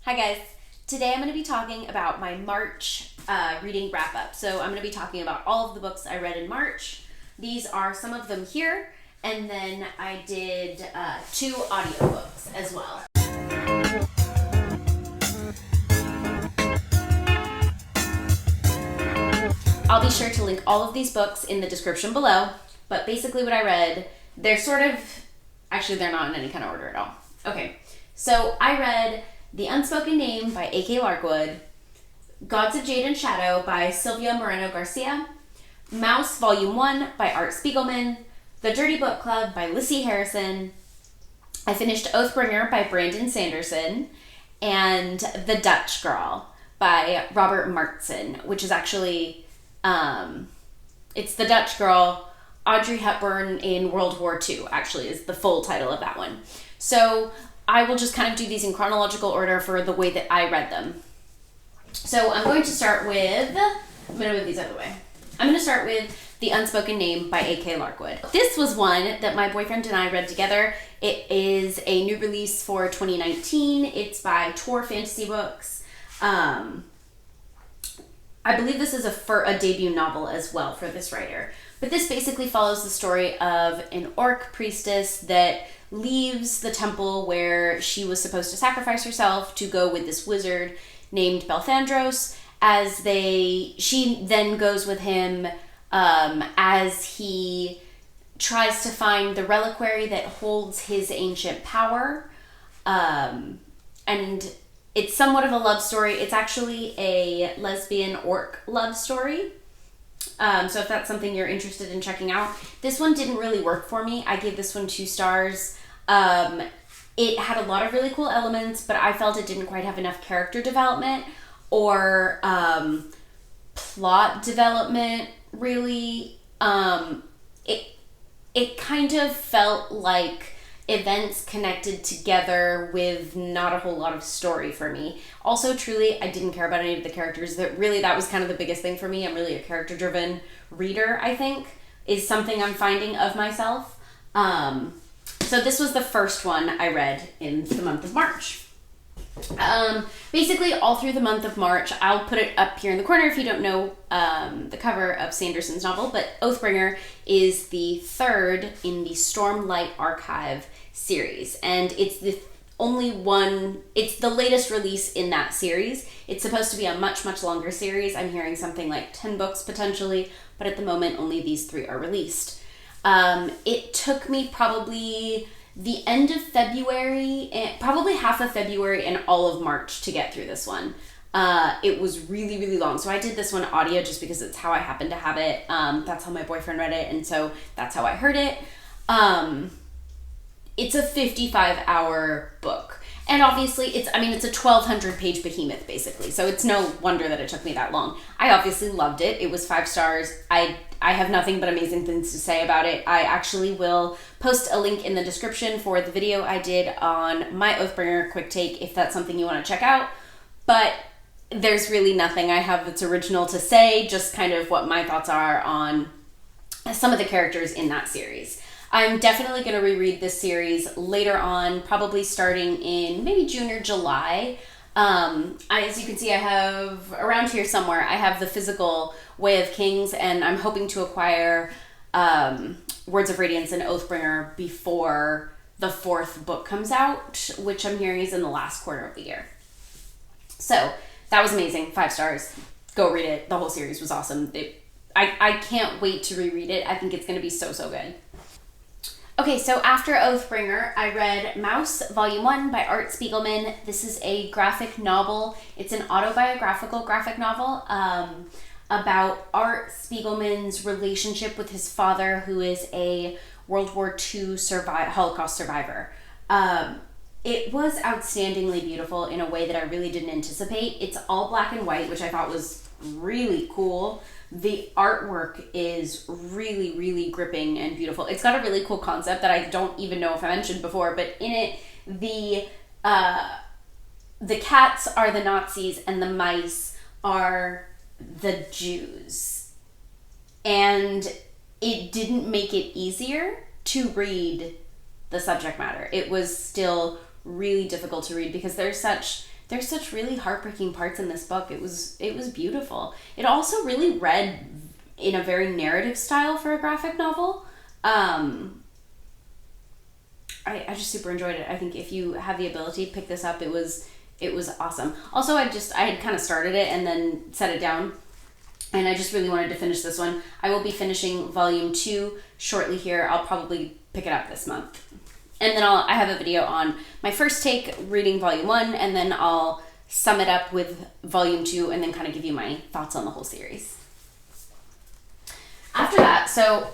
Hi guys, today I'm going to be talking about my March reading wrap up. So I'm going to be talking about all of the books I read in March. These are some of them here, and then I did 2 audiobooks as well. I'll be sure to link all of these books in the description below, but basically what I read, they're they're not in any kind of order at all. Okay, so I read The Unspoken Name by A.K. Larkwood, Gods of Jade and Shadow by Sylvia Moreno Garcia, Mouse Volume 1 by Art Spiegelman, The Dirty Book Club by Lissy Harrison. I finished Oathbringer by Brandon Sanderson, and The Dutch Girl by Robert Martson, which is actually, it's The Dutch Girl, Audrey Hepburn in World War II, actually, is the full title of that one. So I will just kind of do these in chronological order for the way that I read them. So I'm going to start with, I'm going to move these out of the way. I'm going to start with The Unspoken Name by A.K. Larkwood. This was one that my boyfriend and I read together. It is a new release for 2019. It's by Tor Fantasy Books. I believe this is a debut novel as well for this writer. But this basically follows the story of an orc priestess that leaves the temple where she was supposed to sacrifice herself to go with this wizard named Belthandros, she then goes with him as he tries to find the reliquary that holds his ancient power. And it's somewhat of a love story. It's actually a lesbian orc love story. So if that's something you're interested in checking out. This one didn't really work for me. I gave this one 2 stars. It had a lot of really cool elements, but I felt it didn't quite have enough character development or plot development, really. It kind of felt like events connected together with not a whole lot of story for me. Also, truly, I didn't care about any of the characters. That was kind of the biggest thing for me. I'm really a character-driven reader, I think, is something I'm finding of myself. So this was the first one I read in the month of March. Basically, all through the month of March, I'll put it up here in the corner if you don't know the cover of Sanderson's novel, but Oathbringer is the 3rd in the Stormlight Archive series, and it's the latest release in that series. It's supposed to be a much, much longer series. I'm hearing something like 10 books potentially, but at the moment only these 3 are released. It took me probably the end of February, and probably half of February and all of March to get through this one. It was really, really long. So I did this one audio just because it's how I happen to have it. That's how my boyfriend read it, and so that's how I heard it. It's a 55-hour book. And obviously, it's a 1,200 page behemoth, basically. So it's no wonder that it took me that long. I obviously loved it. It was 5 stars. I have nothing but amazing things to say about it. I actually will post a link in the description for the video I did on my Oathbringer quick take if that's something you want to check out. But there's really nothing I have that's original to say, just kind of what my thoughts are on some of the characters in that series. I'm definitely going to reread this series later on, probably starting in maybe June or July. As you can see, I have, around here somewhere, I have the physical Way of Kings, and I'm hoping to acquire Words of Radiance and Oathbringer before the 4th book comes out, which I'm hearing is in the last quarter of the year. So, that was amazing. 5 stars. Go read it. The whole series was awesome. I can't wait to reread it. I think it's going to be so, so good. Okay, so after Oathbringer, I read Mouse, Volume 1 by Art Spiegelman. This is a graphic novel. It's an autobiographical graphic novel about Art Spiegelman's relationship with his father, who is a World War II Holocaust survivor. It was outstandingly beautiful in a way that I really didn't anticipate. It's all black and white, which I thought was really cool. The artwork is really, really gripping and beautiful. It's got a really cool concept that I don't even know if I mentioned before, but in it, the cats are the Nazis and the mice are the Jews. And it didn't make it easier to read the subject matter. It was still really difficult to read because there's there's such really heartbreaking parts in this book. It was beautiful. It also really read in a very narrative style for a graphic novel. I just super enjoyed it. I think if you have the ability to pick this up, it was awesome. Also, I had kind of started it and then set it down, and I just really wanted to finish this one. I will be finishing volume 2 shortly here. I'll probably pick it up this month. And then I have a video on my first take reading volume 1, and then I'll sum it up with volume 2 and then kind of give you my thoughts on the whole series. After that, so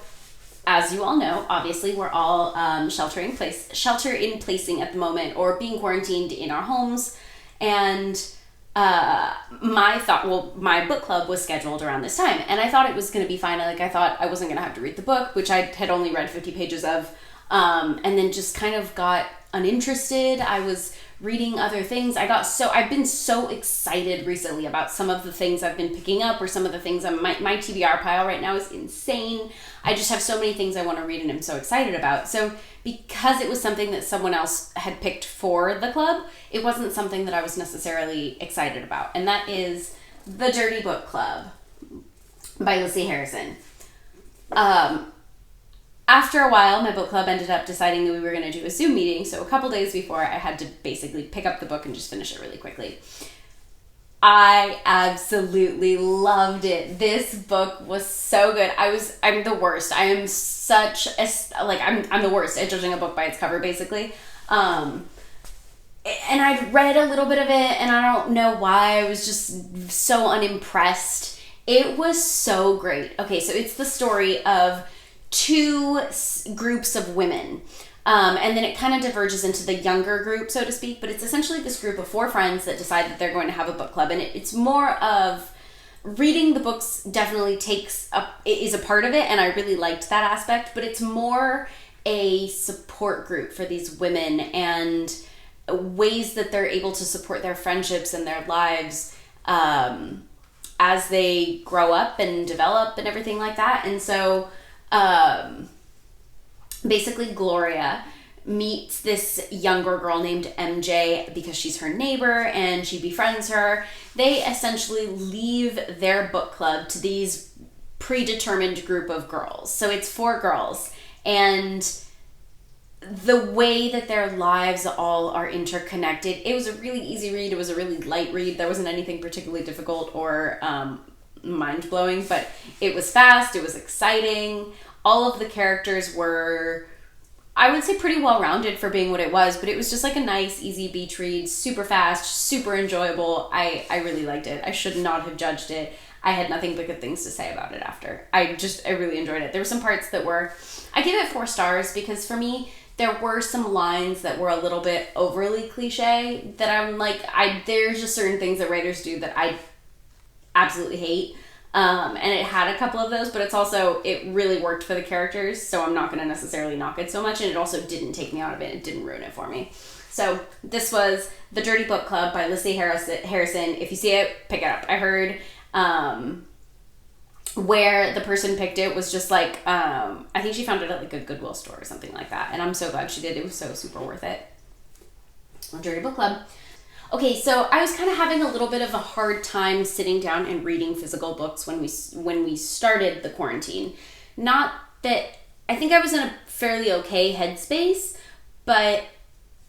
as you all know, obviously we're all shelter in placing at the moment, or being quarantined in our homes. And my book club was scheduled around this time, and I thought it was going to be fine. I thought I wasn't going to have to read the book, which I had only read 50 pages of, and then just kind of got uninterested. I was reading other things. I've been so excited recently about some of the things I've been picking up, or some of the things my TBR pile right now is insane. I just have so many things I want to read and I'm so excited about. So because it was something that someone else had picked for the club, it wasn't something that I was necessarily excited about. And that is The Dirty Book Club by Lissy Harrison. After a while, my book club ended up deciding that we were going to do a Zoom meeting, so a couple days before, I had to basically pick up the book and just finish it really quickly. I absolutely loved it. This book was so good. I'm the worst. I am such a, I'm the worst at judging a book by its cover, basically. And I'd read a little bit of it, and I don't know why. I was just so unimpressed. It was so great. Okay, so it's the story of 2 groups of women. And then it kind of diverges into the younger group, so to speak, but it's essentially this group of 4 friends that decide that they're going to have a book club. And it's more of reading the books definitely is a part of it, and I really liked that aspect, but it's more a support group for these women and ways that they're able to support their friendships and their lives as they grow up and develop and everything like that. And so basically Gloria meets this younger girl named MJ because she's her neighbor, and she befriends her. They essentially leave their book club to these predetermined group of girls. So it's 4 girls, and the way that their lives all are interconnected. It was a really easy read. It was a really light read. There wasn't anything particularly difficult or mind-blowing, but it was fast. It was exciting. All of the characters were, I would say, pretty well-rounded for being what it was, but it was just like a nice, easy beach read, super fast, super enjoyable. I really liked it. I should not have judged it. I had nothing but good things to say about it after. I really enjoyed it. There were some parts that I give it 4 stars because for me, there were some lines that were a little bit overly cliche that I'm like, there's just certain things that writers do that I absolutely hate. And it had a couple of those, but it really worked for the characters, so I'm not going to necessarily knock it so much, and it also didn't take me out of it. It didn't ruin it for me. So this was The Dirty Book Club by Lissy Harrison. If you see it, pick it up. I heard where the person picked it was just like, I think she found it at like a Goodwill store or something like that, and I'm so glad she did. It was so super worth it. Dirty Book Club. Okay, so I was kind of having a little bit of a hard time sitting down and reading physical books when we started the quarantine. Not that, I think I was in a fairly okay headspace, but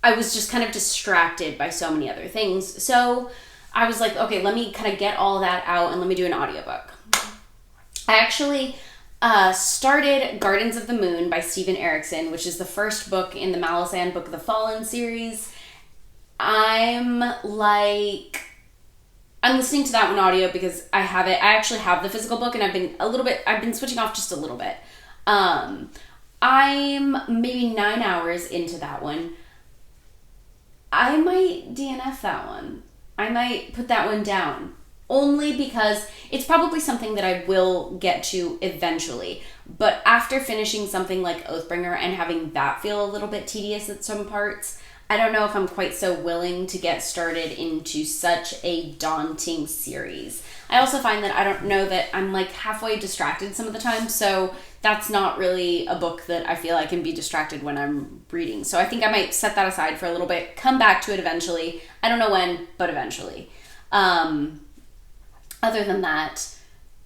I was just kind of distracted by so many other things. So I was like, okay, let me kind of get all that out and let me do an audiobook. I actually started Gardens of the Moon by Stephen Erickson, which is the first book in the Malazan Book of the Fallen series. I'm listening to that one audio because I have it. I actually have the physical book, and I've been switching off just a little bit. I'm maybe 9 hours into that one. I might DNF that one. I might put that one down. Only because it's probably something that I will get to eventually. But after finishing something like Oathbringer and having that feel a little bit tedious at some parts, I don't know if I'm quite so willing to get started into such a daunting series. I also find that I don't know that I'm like halfway distracted some of the time, so that's not really a book that I feel I can be distracted when I'm reading. So I think I might set that aside for a little bit, come back to it eventually. I don't know when, but eventually. Other than that,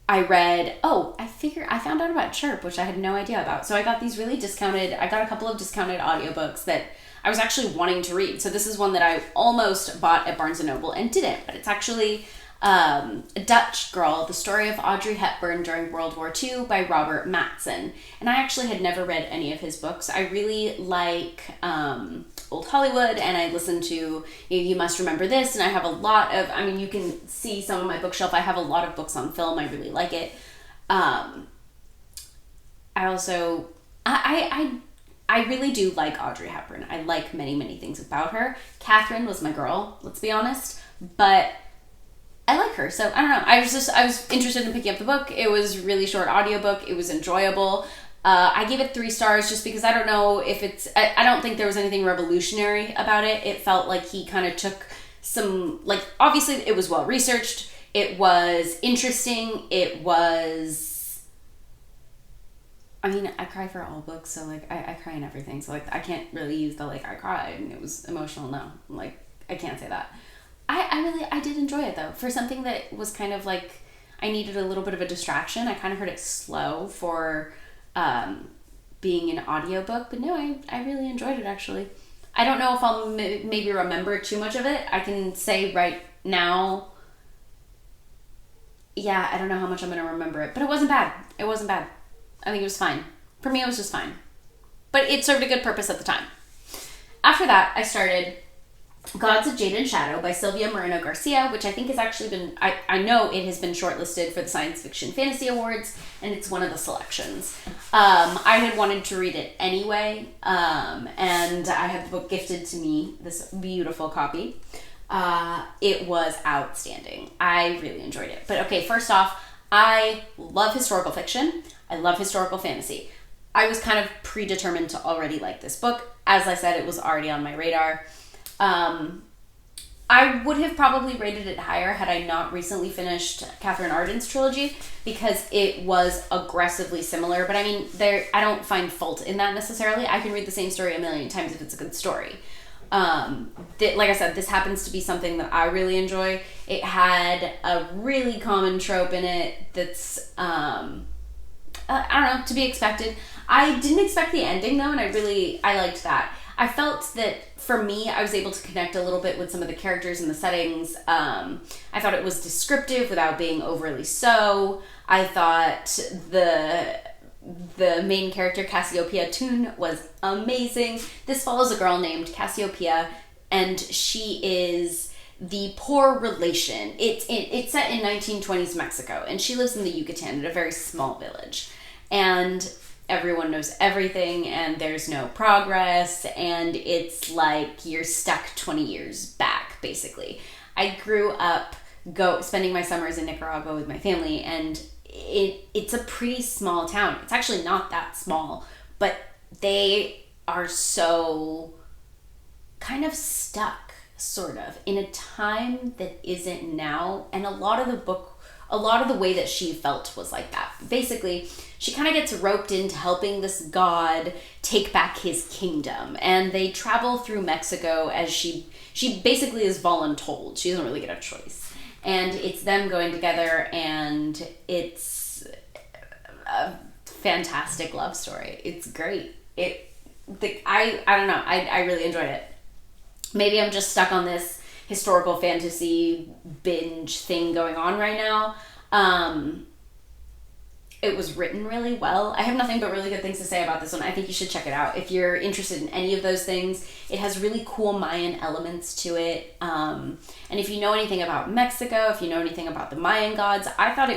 I found out about Chirp, which I had no idea about. So I got I got a couple of discounted audiobooks that I was actually wanting to read. So this is one that I almost bought at Barnes & Noble and didn't, but it's actually a Dutch Girl, the story of Audrey Hepburn during World War II by Robert Matson. And I actually had never read any of his books. I really like Old Hollywood, and I listened to You Must Remember This, and I have a lot of, you can see some of my bookshelf. I have a lot of books on film. I really like it. I really do like Audrey Hepburn. I like many, many things about her. Catherine was my girl, let's be honest. But I like her, so I don't know. I was interested in picking up the book. It was a really short audiobook. It was enjoyable. I gave it 3 stars just because I don't know if I don't think there was anything revolutionary about it. It felt like he kind of took some, obviously it was well researched. It was interesting. It was, I cry for all books, so I cry in everything. So I can't really use the I cried and it was emotional. No, I can't say that. I did enjoy it though. For something that was kind of I needed a little bit of a distraction. I kind of heard it slow for being an audiobook, but no, I really enjoyed it actually. I don't know if I'll maybe remember too much of it. I can say right now, yeah, I don't know how much I'm going to remember it, but it wasn't bad. It wasn't bad. I think it was fine. For me, it was just fine. But it served a good purpose at the time. After that, I started Gods of Jade and Shadow by Sylvia Moreno Garcia, which I think has actually been, I know it has been shortlisted for the Science Fiction Fantasy Awards, and it's one of the selections. I had wanted to read it anyway, and I had the book gifted to me, this beautiful copy. It was outstanding. I really enjoyed it. But okay, first off, I love historical fiction. I love historical fantasy. I was kind of predetermined to already like this book. As I said, it was already on my radar. I would have probably rated it higher had I not recently finished Catherine Arden's trilogy, because it was aggressively similar. But I don't find fault in that necessarily. I can read the same story a million times if it's a good story. Like I said, this happens to be something that I really enjoy. It had a really common trope in it that's, I don't know, to be expected. I didn't expect the ending though, and I liked that. I felt that for me, I was able to connect a little bit with some of the characters and the settings. I thought it was descriptive without being overly so. I thought the main character, Cassiopeia Toon, was amazing. This follows a girl named Cassiopeia, and she is the poor relation. It's set in 1920s Mexico, and she lives in the Yucatan in a very small village. And everyone knows everything, and there's no progress, and it's like you're stuck 20 years back, basically. I grew up spending my summers in Nicaragua with my family, and it's a pretty small town. It's actually not that small, but they are so kind of stuck, sort of, in a time that isn't now, and a lot of the way that she felt was like that. Basically, she kind of gets roped into helping this god take back his kingdom, and they travel through Mexico as she basically is voluntold. She doesn't really get a choice. And it's them going together, and it's a fantastic love story. It's great. I don't know. I really enjoyed it. Maybe I'm just stuck on this historical fantasy binge thing going on right now. It was written really well. I have nothing but really good things to say about this one. I think you should check it out. If you're interested in any of those things, it has really cool Mayan elements to it. And if you know anything about Mexico, if you know anything about the Mayan gods, I thought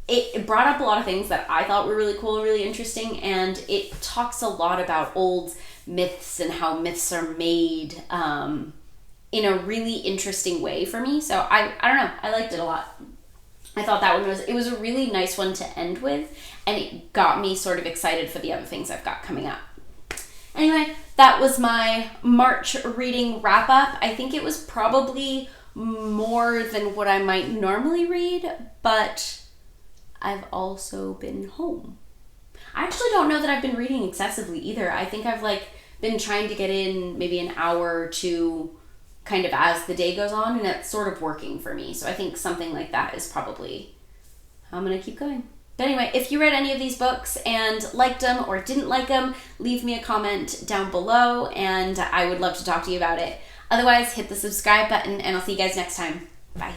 it brought up a lot of things that I thought were really cool, really interesting, and it talks a lot about old myths and how myths are made in a really interesting way for me. So I don't know, I liked it a lot. I thought that one was a really nice one to end with, and it got me sort of excited for the other things I've got coming up. Anyway, that was my March reading wrap up. I think it was probably more than what I might normally read, but I've also been home. I actually don't know that I've been reading excessively either. I think I've been trying to get in maybe an hour or two kind of as the day goes on, and it's sort of working for me. So I think something like that is probably how I'm going to keep going. But anyway, if you read any of these books and liked them or didn't like them, leave me a comment down below and I would love to talk to you about it. Otherwise, hit the subscribe button and I'll see you guys next time. Bye.